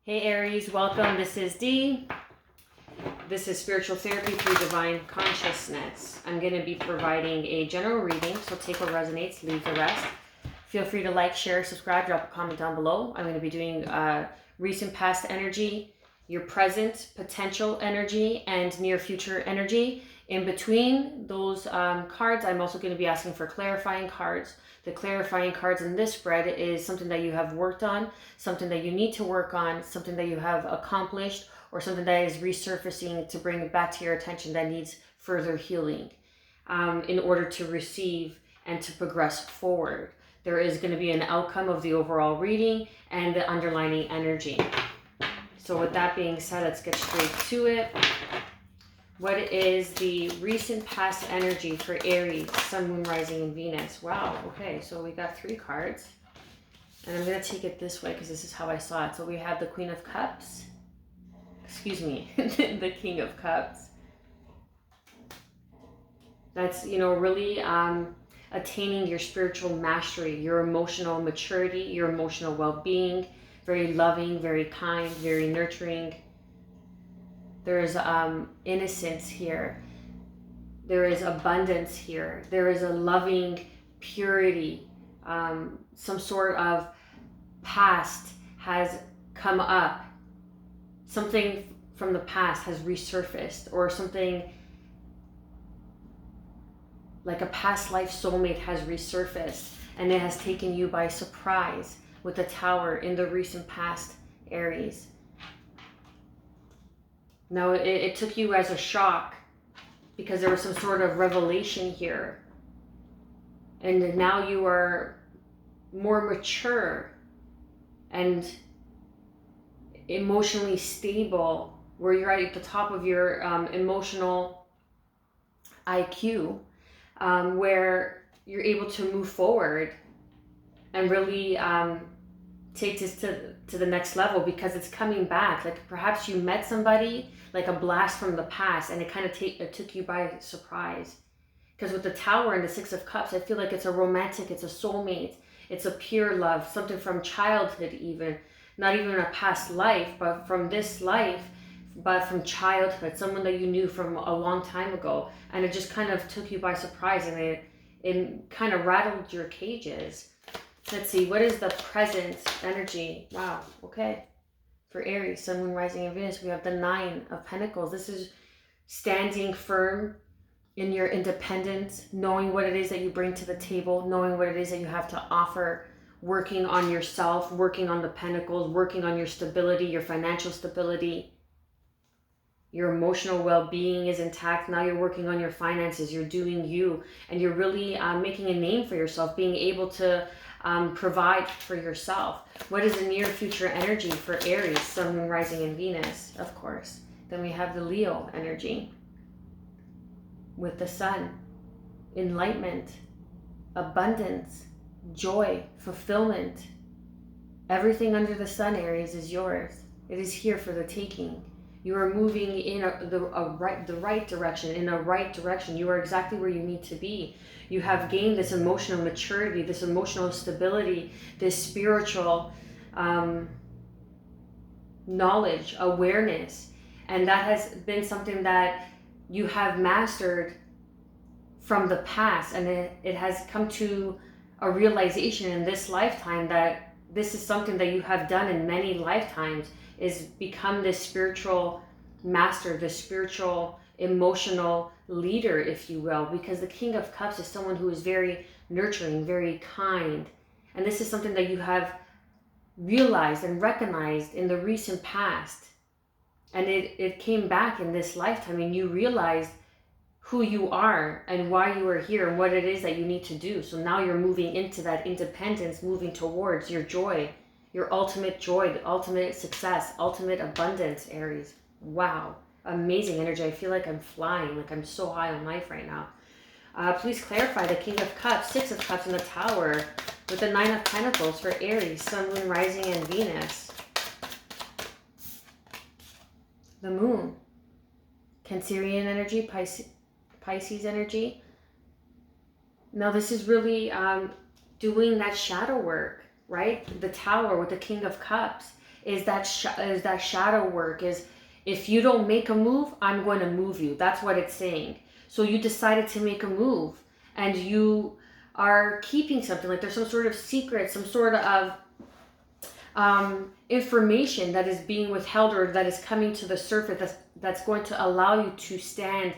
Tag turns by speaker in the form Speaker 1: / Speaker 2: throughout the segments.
Speaker 1: Hey Aries, welcome. This is Dee. This is Spiritual Therapy through Divine Consciousness. I'm going to be providing a general reading, so take what resonates, leave the rest. Feel free to like, share, subscribe, drop a comment down below. I'm going to be doing recent past energy, your present potential energy, and near future energy. In between those cards, I'm also going to be asking for clarifying cards. The clarifying cards in this spread is something that you have worked on, something that you need to work on, something that you have accomplished, or something that is resurfacing to bring it back to your attention that needs further healing in order to receive and to progress forward. There is going to be an outcome of the overall reading and the underlining energy. So with that being said, let's get straight to it. What is the recent past energy for Aries, Sun, Moon, Rising, and Venus? Wow, okay, so we got 3 cards. And I'm going to take it this way because this is how I saw it. So we have the Queen of Cups. Excuse me, the King of Cups. That's, really attaining your spiritual mastery, your emotional maturity, your emotional well-being. Very loving, very kind, very nurturing. There's innocence here. There is abundance here. There is a loving purity. Some sort of past has come up. Something from the past has resurfaced, or something like a past life soulmate has resurfaced, and it has taken you by surprise with the Tower in the recent past, Aries. Now, it took you as a shock because there was some sort of revelation here. And now you are more mature and emotionally stable, where you're at the top of your emotional IQ, where you're able to move forward and really take this to the next level, because it's coming back. Like perhaps you met somebody, like a blast from the past, and it kind of took you by surprise. Because with the Tower and the 6 of Cups, I feel like it's a romantic, it's a soulmate, it's a pure love, something from childhood even. Not even a past life, but from this life, but from childhood, someone that you knew from a long time ago. And it just kind of took you by surprise, and it kind of rattled your cages. Let's see, what is the present energy? Wow, okay. For Aries, Sun, Moon, Rising, and Venus, we have the 9 of Pentacles. This is standing firm in your independence, knowing what it is that you bring to the table, knowing what it is that you have to offer, working on yourself, working on the Pentacles, working on your stability, your financial stability. Your emotional well-being is intact. Now you're working on your finances, you're doing you, and you're really making a name for yourself, being able to provide for yourself. What is the near future energy for Aries, Sun, Moon, Rising, and Venus? Of course. Then we have the Leo energy with the Sun. Enlightenment, abundance, joy, fulfillment. Everything under the sun, Aries, is yours. It is here for the taking. You are moving in the right direction, in a right direction. You are exactly where you need to be. You have gained this emotional maturity, this emotional stability, this spiritual knowledge, awareness. And that has been something that you have mastered from the past. And it has come to a realization in this lifetime that this is something that you have done in many lifetimes, is become this spiritual master, this spiritual emotional leader, if you will, because the King of Cups is someone who is very nurturing, very kind. And this is something that you have realized and recognized in the recent past. And it came back in this lifetime, and you realized who you are and why you are here and what it is that you need to do. So now you're moving into that independence, moving towards your joy, your ultimate joy, the ultimate success, ultimate abundance, Aries. Wow, amazing energy. I feel like I'm flying, like I'm so high on life right now. Please clarify the King of Cups, 6 of Cups, and the Tower with the 9 of Pentacles for Aries, Sun, Moon, Rising, and Venus. The Moon, Cancerian energy, Pisces energy. Now this is really doing that shadow work, right? The Tower with the King of Cups is that shadow work, is if you don't make a move, I'm going to move you. That's what it's saying. So you decided to make a move, and you are keeping something, like there's some sort of secret, some sort of information that is being withheld, or that is coming to the surface, that's going to allow you to stand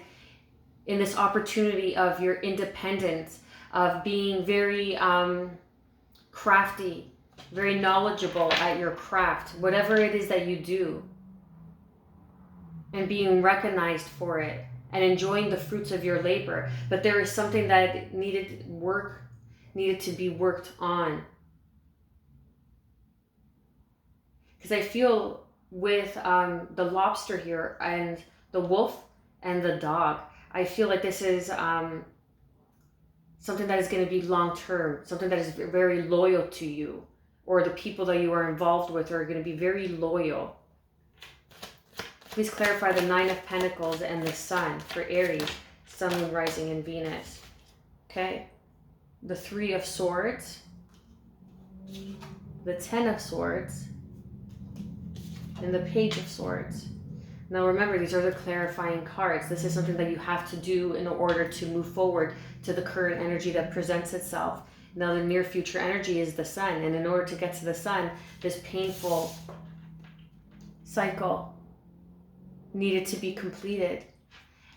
Speaker 1: in this opportunity of your independence, of being very crafty, very knowledgeable at your craft, whatever it is that you do, and being recognized for it and enjoying the fruits of your labor. But there is something that needed to be worked on. Because I feel with the lobster here and the wolf and the dog, I feel like this is something that is going to be long-term, something that is very loyal to you, or the people that you are involved with are going to be very loyal. Please clarify the Nine of Pentacles and the Sun for Aries, Sun, Moon, Rising, and Venus. Okay. The Three of Swords, the Ten of Swords, and the Page of Swords. Now remember, these are the clarifying cards. This is something that you have to do in order to move forward to the current energy that presents itself. Now the near future energy is the Sun, and in order to get to the Sun, this painful cycle needed to be completed.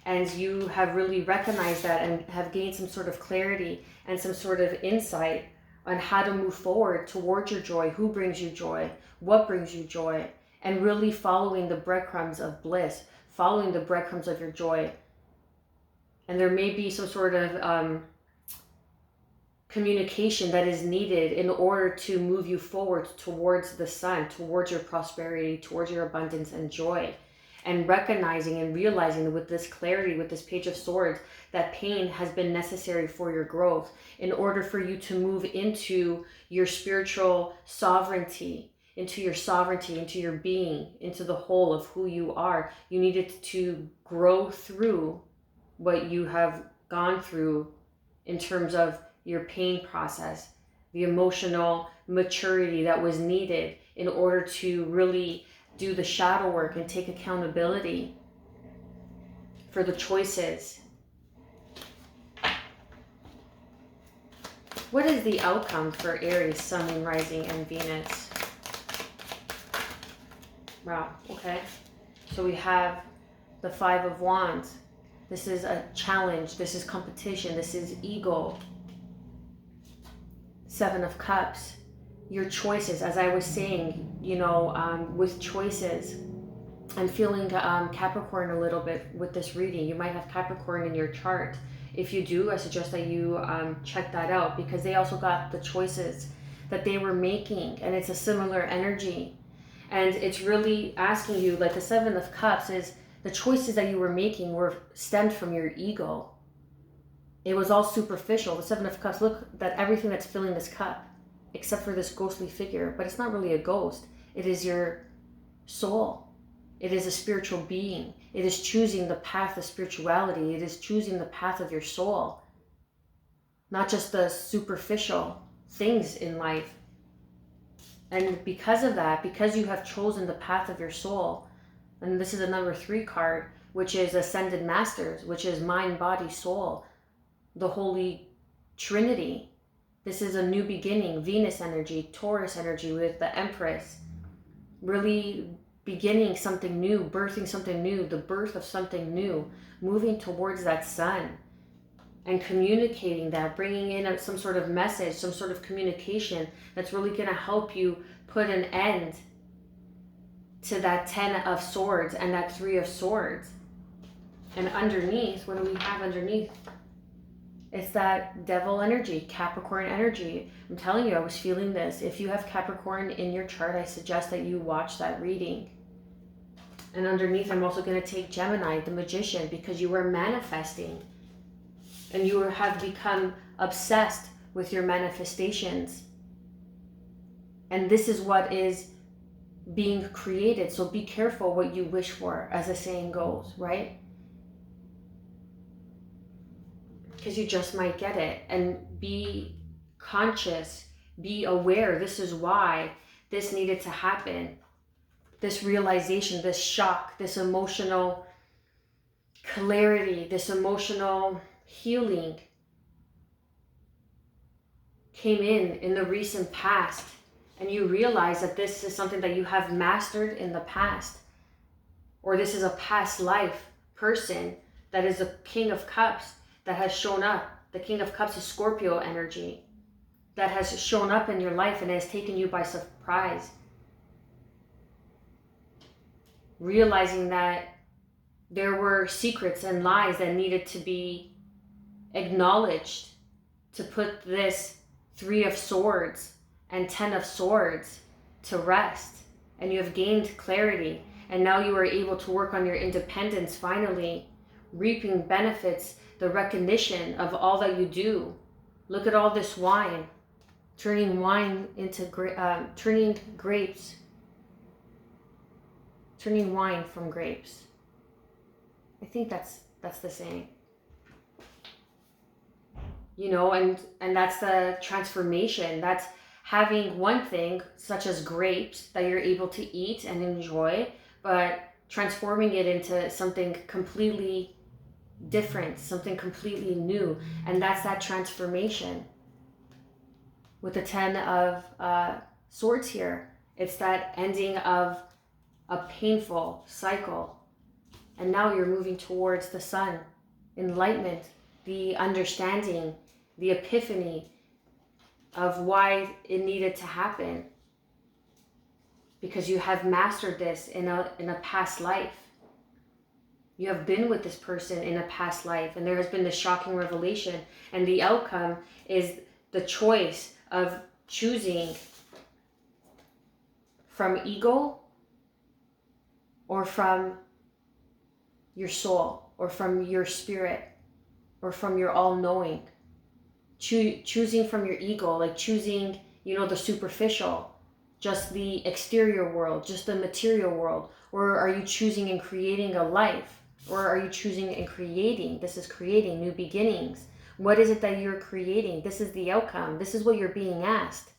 Speaker 1: And you have really recognized that and have gained some sort of clarity and some sort of insight on how to move forward towards your joy, who brings you joy, what brings you joy, and really following the breadcrumbs of bliss, following the breadcrumbs of your joy. And there may be some sort of communication that is needed in order to move you forward towards the Sun, towards your prosperity, towards your abundance and joy. And recognizing and realizing that with this clarity, with this Page of Swords, that pain has been necessary for your growth in order for you to move into your spiritual sovereignty, into your being, into the whole of who you are. You needed to grow through what you have gone through in terms of your pain process, the emotional maturity that was needed in order to really do the shadow work and take accountability for the choices. What is the outcome for Aries, Sun, Moon, Rising, and Venus? Wow, okay. So we have the Five of Wands. This is a challenge. This is competition. This is ego. Seven of Cups. Your choices, as I was saying, with choices. I'm feeling Capricorn a little bit with this reading. You might have Capricorn in your chart. If you do, I suggest that you check that out, because they also got the choices that they were making, and it's a similar energy. And it's really asking you, like the Seven of Cups is the choices that you were making were stemmed from your ego. It was all superficial. The Seven of Cups, look at everything that's filling this cup, except for this ghostly figure. But it's not really a ghost. It is your soul. It is a spiritual being. It is choosing the path of spirituality. It is choosing the path of your soul. Not just the superficial things in life. And because of that, because you have chosen the path of your soul, and this is a number 3 card, which is Ascended Masters, which is mind, body, soul, the Holy Trinity. This is a new beginning, Venus energy, Taurus energy with the Empress. Really beginning something new, birthing something new, the birth of something new, moving towards that Sun and communicating that, bringing in some sort of message, some sort of communication that's really going to help you put an end to that 10 of Swords and that 3 of Swords. And underneath, what do we have underneath? It's that Devil energy, Capricorn energy. I'm telling you, I was feeling this. If you have Capricorn in your chart, I suggest that you watch that reading. And underneath, I'm also going to take Gemini, the Magician, because you are manifesting. And you have become obsessed with your manifestations. And this is what is being created. So be careful what you wish for, as the saying goes, right? Because you just might get it. And be conscious, be aware. This is why this needed to happen. this realization, this shock, this emotional clarity, this emotional healing came in the recent past, and you realize that this is something that you have mastered in the past, or this is a past life person that is a King of Cups that has shown up. The King of Cups is Scorpio energy that has shown up in your life and has taken you by surprise. Realizing that there were secrets and lies that needed to be acknowledged to put this 3 of Swords and 10 of Swords to rest. And you have gained clarity. And now you are able to work on your independence finally, reaping benefits, the recognition of all that you do. Look at all this wine, turning wine into turning grapes, turning wine from grapes. I think that's the saying. You know, and that's the transformation. That's having one thing such as grapes that you're able to eat and enjoy, but transforming it into something completely different, something completely new. And that's that transformation. With the 10 of Swords here, it's that ending of a painful cycle. And now you're moving towards the sun, enlightenment, the understanding, the epiphany of why it needed to happen. Because you have mastered this in a past life. You have been with this person in a past life, and there has been this shocking revelation, and the outcome is the choice of choosing from ego or from your soul or from your spirit or from your all-knowing. Choosing from your ego, like choosing, you know, the superficial, just the exterior world, just the material world. Or are you choosing and creating a life? Or are you choosing and creating? This is creating new beginnings. What is it that you're creating? This is the outcome. This is what you're being asked.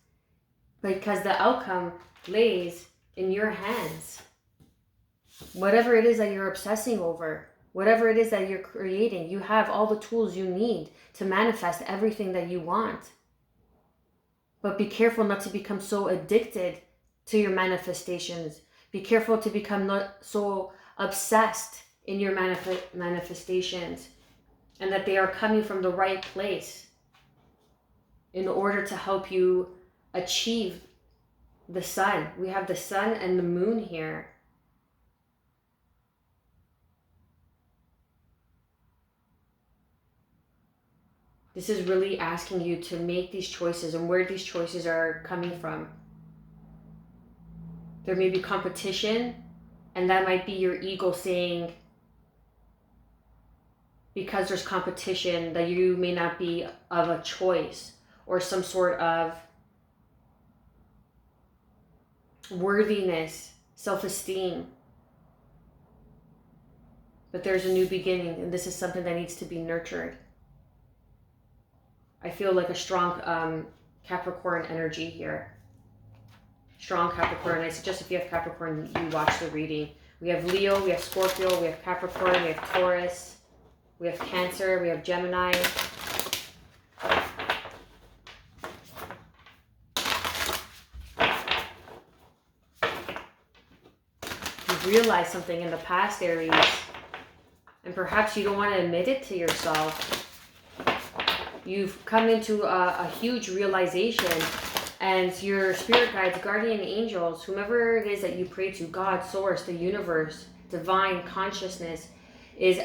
Speaker 1: Because the outcome lays in your hands. Whatever it is that you're obsessing over, whatever it is that you're creating, you have all the tools you need to manifest everything that you want. But be careful not to become so addicted to your manifestations. Be careful to become not so obsessed in your manifestations, and that they are coming from the right place in order to help you achieve the sun. We have the sun and the moon here. This is really asking you to make these choices and where these choices are coming from. There may be competition, and that might be your ego saying, because there's competition, that you may not be of a choice or some sort of worthiness, self-esteem. But there's a new beginning, and this is something that needs to be nurtured. I feel like a strong Capricorn energy here. Strong Capricorn. I suggest if you have Capricorn, you watch the reading. We have Leo, we have Scorpio, we have Capricorn, we have Taurus, we have Cancer, we have Gemini. You've realized something in the past, Aries, and perhaps you don't want to admit it to yourself. You've come into a huge realization, and your spirit guides, guardian angels, whomever it is that you pray to, God, source, the universe, divine consciousness, is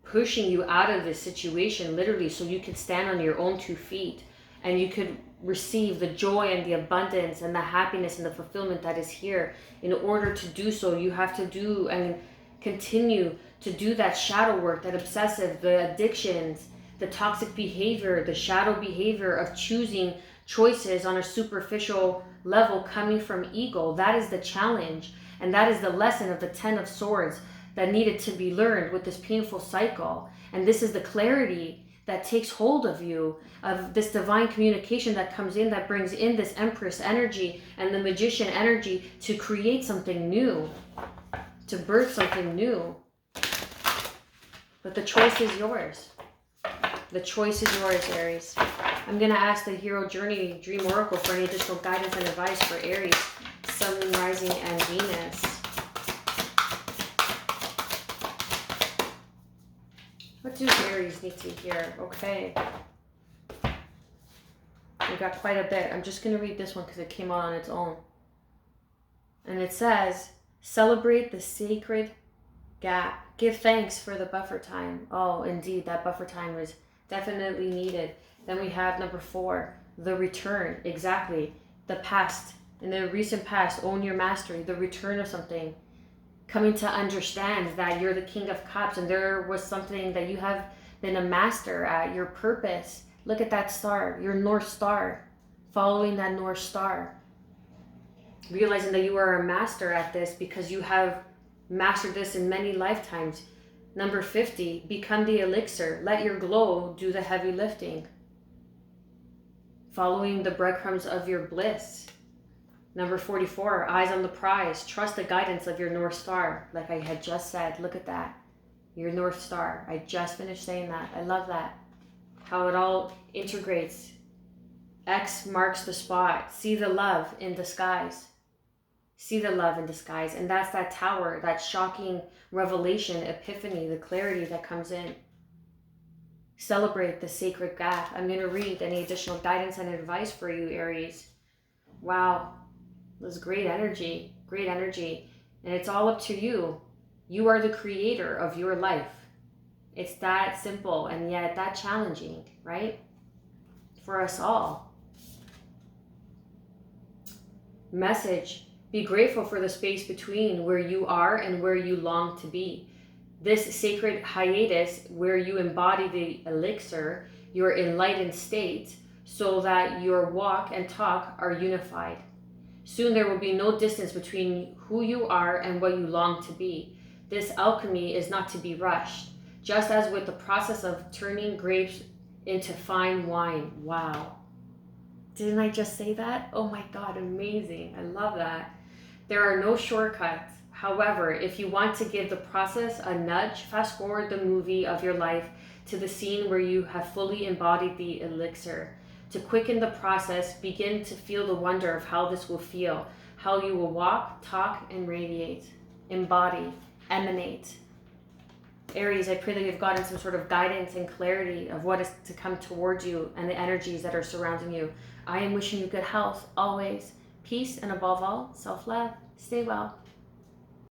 Speaker 1: pushing you out of this situation, literally, so you could stand on your own 2 feet and you could receive the joy and the abundance and the happiness and the fulfillment that is here. In order to do so, you have to do and continue to do that shadow work, that obsessive, the addictions, the toxic behavior, the shadow behavior of choosing choices on a superficial level coming from ego. That is the challenge, and that is the lesson of the 10 of Swords that needed to be learned with this painful cycle. And this is the clarity that takes hold of you, of this divine communication that comes in, that brings in this Empress energy and the Magician energy to create something new, to birth something new. But the choice is yours. The choice is yours, Aries. I'm going to ask the Hero Journey Dream Oracle for any additional guidance and advice for Aries, Sun, Moon, Rising, and Venus. What do Aries need to hear? Okay. We got quite a bit. I'm just going to read this one because it came out on its own. And it says, celebrate the sacred gap. Give thanks for the buffer time. Oh, indeed, that buffer time was definitely needed. Then we have number 4, the return. Exactly. The past. In the recent past, own your mastery. The return of something. Coming to understand that you're the King of Cups and there was something that you have been a master at, your purpose. Look at that star, your North Star. Following that North Star. Realizing that you are a master at this because you have mastered this in many lifetimes. Number 50, become the elixir. Let your glow do the heavy lifting. Following the breadcrumbs of your bliss. Number 44, eyes on the prize. Trust the guidance of your North Star. Like I had just said, look at that. Your North Star. I just finished saying that. I love that. How it all integrates. X marks the spot. See the love in disguise. See the love in disguise. And that's that tower, that shocking revelation, epiphany, the clarity that comes in. Celebrate the sacred gap. I'm going to read any additional guidance and advice for you, Aries. Wow. It was great energy. Great energy. And it's all up to you. You are the creator of your life. It's that simple and yet that challenging, right? For us all. Message. Be grateful for the space between where you are and where you long to be. This sacred hiatus where you embody the elixir, your enlightened state, so that your walk and talk are unified. Soon there will be no distance between who you are and what you long to be. This alchemy is not to be rushed, just as with the process of turning grapes into fine wine. Wow. Didn't I just say that? Oh my God, amazing. I love that. There are no shortcuts. However, if you want to give the process a nudge, fast forward the movie of your life to the scene where you have fully embodied the elixir. To quicken the process, begin to feel the wonder of how this will feel, how you will walk, talk, and radiate, embody, emanate. Aries, I pray that you've gotten some sort of guidance and clarity of what is to come towards you and the energies that are surrounding you. I am wishing you good health, always, peace, and above all, self-love. Stay well.